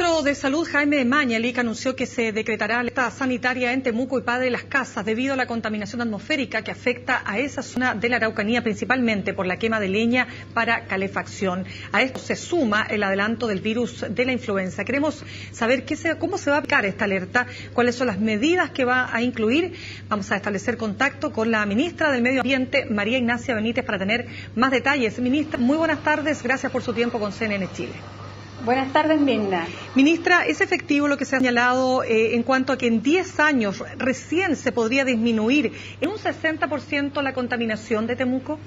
ministro de Salud, Jaime Mañalich, anunció que se decretará alerta sanitaria en Temuco y Padre Las Casas debido a la contaminación atmosférica que afecta a esa zona de la Araucanía, principalmente por la quema de leña para calefacción. A esto se suma el adelanto del virus de la influenza. Queremos saber cómo se va a aplicar esta alerta, cuáles son las medidas que va a incluir. Vamos a establecer contacto con la ministra del Medio Ambiente, María Ignacia Benítez, para tener más detalles. Ministra, muy buenas tardes. Gracias por su tiempo con CNN Chile. Buenas tardes, Mirna. Ministra, ¿es efectivo lo que se ha señalado en cuanto a que en 10 años recién se podría disminuir en un 60% la contaminación de Temuco?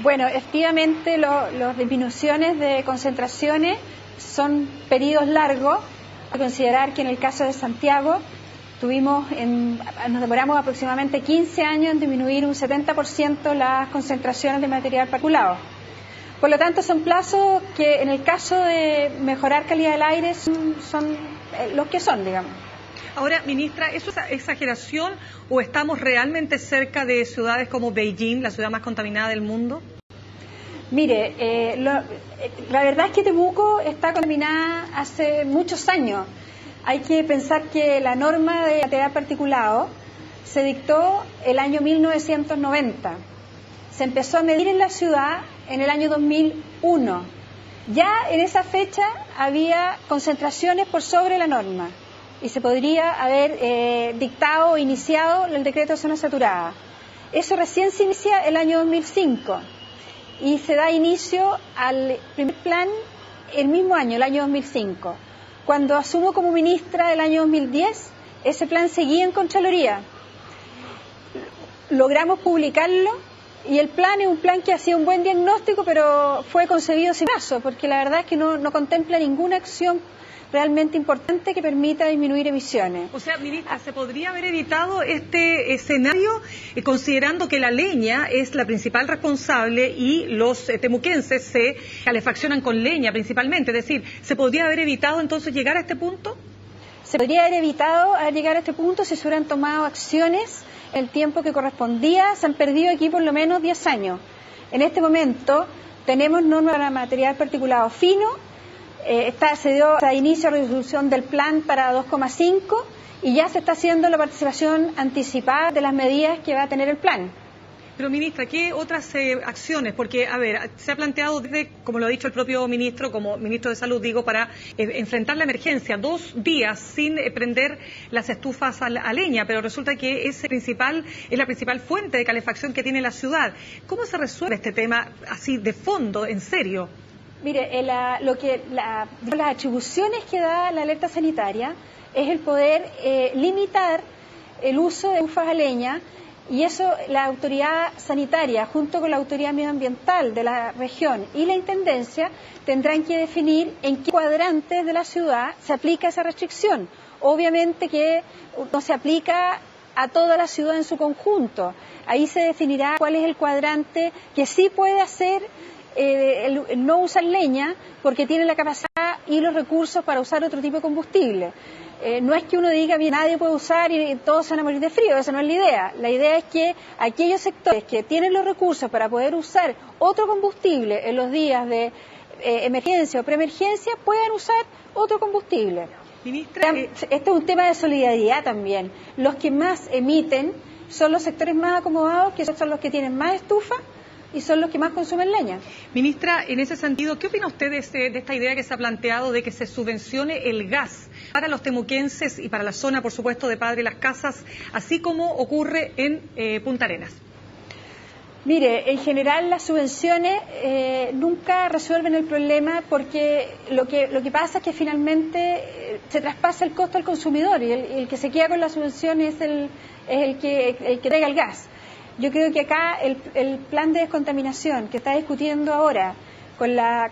Bueno, efectivamente las disminuciones de concentraciones son periodos largos. Hay que considerar que en el caso de Santiago nos demoramos aproximadamente 15 años en disminuir un 70% las concentraciones de material particulado. Por lo tanto, son plazos que en el caso de mejorar calidad del aire son los que son, digamos. Ahora, ministra, ¿eso es exageración o estamos realmente cerca de ciudades como Beijing, la ciudad más contaminada del mundo? Mire, la verdad es que Temuco está contaminada hace muchos años. Hay que pensar que la norma de material particulado se dictó el año 1990. Se empezó a medir en la ciudad en el año 2001. Ya en esa fecha había concentraciones por sobre la norma y se podría haber dictado o iniciado el decreto de zona saturada. Eso recién se inicia el año 2005 y se da inicio al primer plan el mismo año, el año 2005. Cuando asumo como ministra el año 2010, ese plan seguía en Contraloría. Logramos publicarlo. Y el plan es un plan que hacía un buen diagnóstico, pero fue concebido sin brazo, porque la verdad es que no contempla ninguna acción realmente importante que permita disminuir emisiones. O sea, ministra, ¿se podría haber evitado este escenario considerando que la leña es la principal responsable y los temuquenses se calefaccionan con leña principalmente? Es decir, ¿se podría haber evitado entonces llegar a este punto? Se podría haber evitado llegar a este punto si se hubieran tomado acciones el tiempo que correspondía. Se han perdido aquí por lo menos 10 años. En este momento tenemos normas para material particulado fino, se dio a inicio la resolución del plan para 2,5 y ya se está haciendo la participación anticipada de las medidas que va a tener el plan. Pero, ministra, ¿qué otras acciones? Porque, a ver, se ha planteado desde, como lo ha dicho el propio ministro, como ministro de Salud, digo, para enfrentar la emergencia, 2 días sin prender las estufas a leña, pero resulta que es la principal fuente de calefacción que tiene la ciudad. ¿Cómo se resuelve este tema así de fondo, en serio? Mire, las atribuciones que da la alerta sanitaria es el poder limitar el uso de estufas a leña. Y eso la autoridad sanitaria, junto con la autoridad medioambiental de la región y la intendencia, tendrán que definir en qué cuadrantes de la ciudad se aplica esa restricción. Obviamente que no se aplica a toda la ciudad en su conjunto. Ahí se definirá cuál es el cuadrante que sí puede hacer el no usar leña porque tiene la capacidad y los recursos para usar otro tipo de combustible. No es que uno diga, bien, nadie puede usar y todos se van a morir de frío, esa no es la idea. La idea es que aquellos sectores que tienen los recursos para poder usar otro combustible en los días de emergencia o preemergencia puedan usar otro combustible. Ministra, este es un tema de solidaridad también. Los que más emiten son los sectores más acomodados, que son los que tienen más estufa y son los que más consumen leña. Ministra, en ese sentido, ¿qué opina usted de esta idea que se ha planteado de que se subvencione el gas para los temuquenses y para la zona, por supuesto, de Padre Las Casas, así como ocurre en Punta Arenas? Mire, en general las subvenciones nunca resuelven el problema porque lo que pasa es que finalmente se traspasa el costo al consumidor y el que se queda con la subvención es el que traiga el gas. Yo creo que acá el plan de descontaminación que está discutiendo ahora,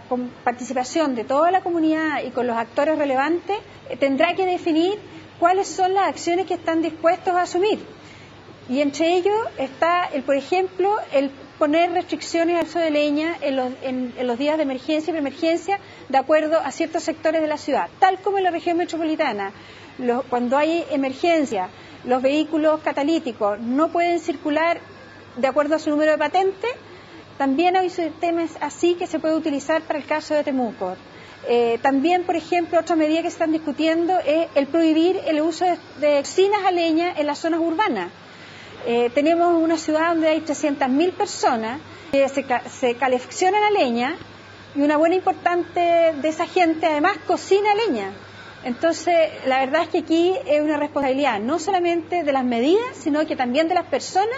con participación de toda la comunidad y con los actores relevantes, tendrá que definir cuáles son las acciones que están dispuestos a asumir. Y entre ellos está, por ejemplo, el poner restricciones al uso de leña en los días de emergencia y preemergencia de acuerdo a ciertos sectores de la ciudad, tal como en la región metropolitana. Cuando hay emergencia, los vehículos catalíticos no pueden circular de acuerdo a su número de patente. También hay sistemas así que se puede utilizar para el caso de Temuco. También, por ejemplo, otra medida que se están discutiendo es el prohibir el uso de cocinas a leña en las zonas urbanas. Tenemos una ciudad donde hay 300.000 personas que se calefaccionan a leña y una buena importante de esa gente además cocina a leña. Entonces, la verdad es que aquí es una responsabilidad no solamente de las medidas, sino que también de las personas,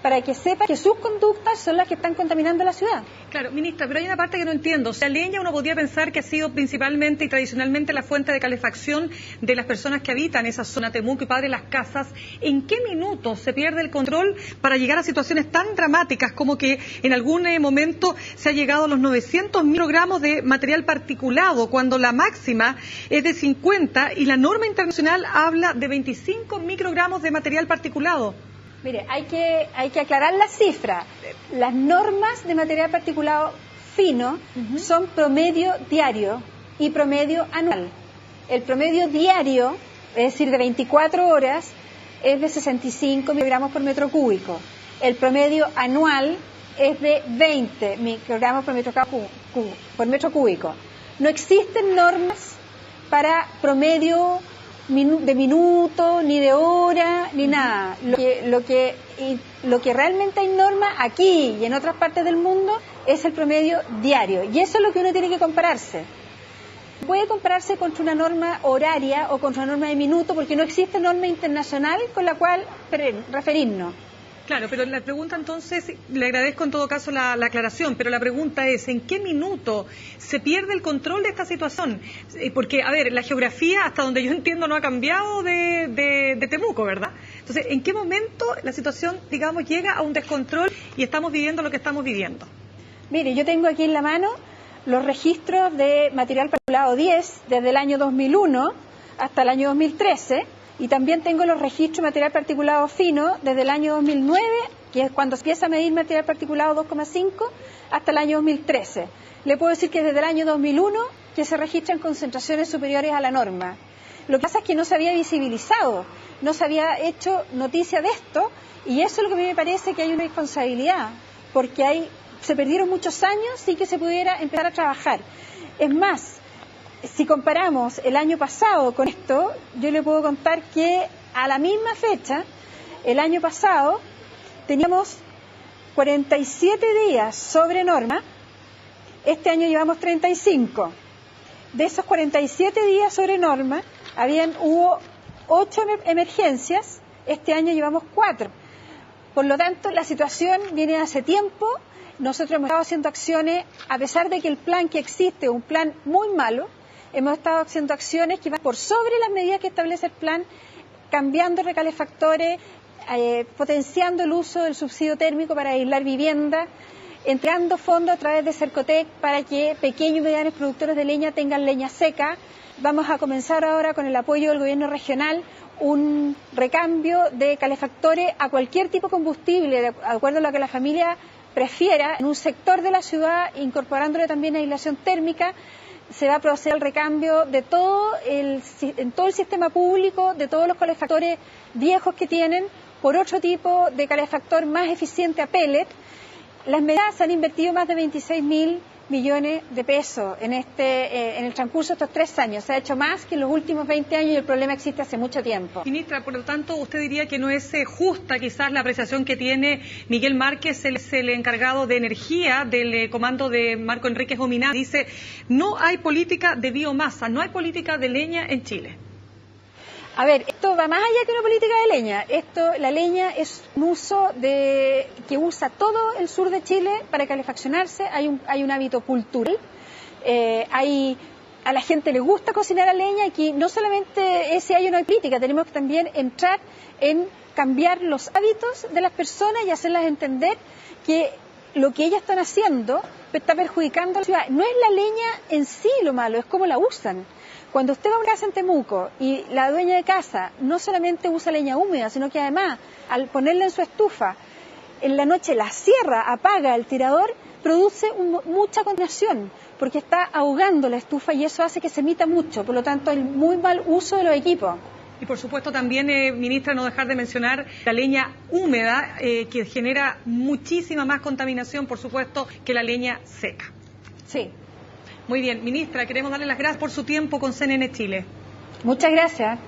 para que sepan que sus conductas son las que están contaminando la ciudad. Claro, ministra, pero hay una parte que no entiendo. O sea, la leña uno podría pensar que ha sido principalmente y tradicionalmente la fuente de calefacción de las personas que habitan esa zona, Temuco y Padre Las Casas. ¿En qué minutos se pierde el control para llegar a situaciones tan dramáticas como que en algún momento se ha llegado a los 900 microgramos de material particulado, cuando la máxima es de 50 y la norma internacional habla de 25 microgramos de material particulado? Mire, hay que aclarar las cifras. Las normas de material particulado fino son promedio diario y promedio anual. El promedio diario, es decir, de 24 horas, es de 65 microgramos por metro cúbico. El promedio anual es de 20 microgramos por metro cúbico. No existen normas para promedio de minuto, ni de hora, ni nada. Lo que realmente hay norma aquí y en otras partes del mundo es el promedio diario. Y eso es lo que uno tiene que compararse. Puede compararse contra una norma horaria o contra una norma de minuto, porque no existe norma internacional con la cual referirnos. Claro, pero la pregunta entonces, le agradezco en todo caso la aclaración, pero la pregunta es, ¿en qué minuto se pierde el control de esta situación? Porque, a ver, la geografía, hasta donde yo entiendo, no ha cambiado de Temuco, ¿verdad? Entonces, ¿en qué momento la situación, digamos, llega a un descontrol y estamos viviendo lo que estamos viviendo? Mire, yo tengo aquí en la mano los registros de material particulado 10 desde el año 2001 hasta el año 2013, y también tengo los registros de material particulado fino desde el año 2009, que es cuando se empieza a medir material particulado 2,5, hasta el año 2013. Le puedo decir que desde el año 2001 que se registran concentraciones superiores a la norma. Lo que pasa es que no se había visibilizado, no se había hecho noticia de esto, y eso es lo que a mí me parece que hay una responsabilidad, porque se perdieron muchos años sin que se pudiera empezar a trabajar. Es más, si comparamos el año pasado con esto, yo le puedo contar que a la misma fecha, el año pasado, teníamos 47 días sobre norma, este año llevamos 35. De esos 47 días sobre norma, hubo 8 emergencias, este año llevamos 4. Por lo tanto, la situación viene hace tiempo. Nosotros hemos estado haciendo acciones, a pesar de que el plan que existe es un plan muy malo. Hemos estado haciendo acciones que van por sobre las medidas que establece el plan, cambiando recalefactores, potenciando el uso del subsidio térmico para aislar viviendas, entregando fondos a través de Cercotec para que pequeños y medianos productores de leña tengan leña seca. Vamos a comenzar ahora, con el apoyo del gobierno regional, un recambio de calefactores a cualquier tipo de combustible, de acuerdo a lo que la familia prefiera, en un sector de la ciudad, incorporándole también aislación térmica. Se va a proceder al recambio en todo el sistema público, de todos los calefactores viejos que tienen, por otro tipo de calefactor más eficiente a pellet. Las medidas han invertido más de 26.000 millones de pesos en el transcurso de estos 3 años. Se ha hecho más que en los últimos 20 años y el problema existe hace mucho tiempo. Ministra, por lo tanto, ¿usted diría que no es justa quizás la apreciación que tiene Miguel Márquez, el encargado de energía del comando de Marco Enríquez Ominami? Dice, no hay política de biomasa, no hay política de leña en Chile. A ver, esto va más allá que una política de leña. La leña es un uso que usa todo el sur de Chile para calefaccionarse. Hay un hábito cultural. A la gente le gusta cocinar a leña, y que no solamente ese hay una política, tenemos que también entrar en cambiar los hábitos de las personas y hacerlas entender que lo que ellas están haciendo está perjudicando a la ciudad. No es la leña en sí lo malo, es cómo la usan. Cuando usted va a una casa en Temuco y la dueña de casa no solamente usa leña húmeda, sino que además, al ponerla en su estufa, en la noche la cierra, apaga el tirador, produce mucha contaminación, porque está ahogando la estufa y eso hace que se emita mucho. Por lo tanto, hay muy mal uso de los equipos. Y por supuesto también, ministra, no dejar de mencionar la leña húmeda, que genera muchísima más contaminación, por supuesto, que la leña seca. Sí. Muy bien, ministra, queremos darle las gracias por su tiempo con CNN Chile. Muchas gracias.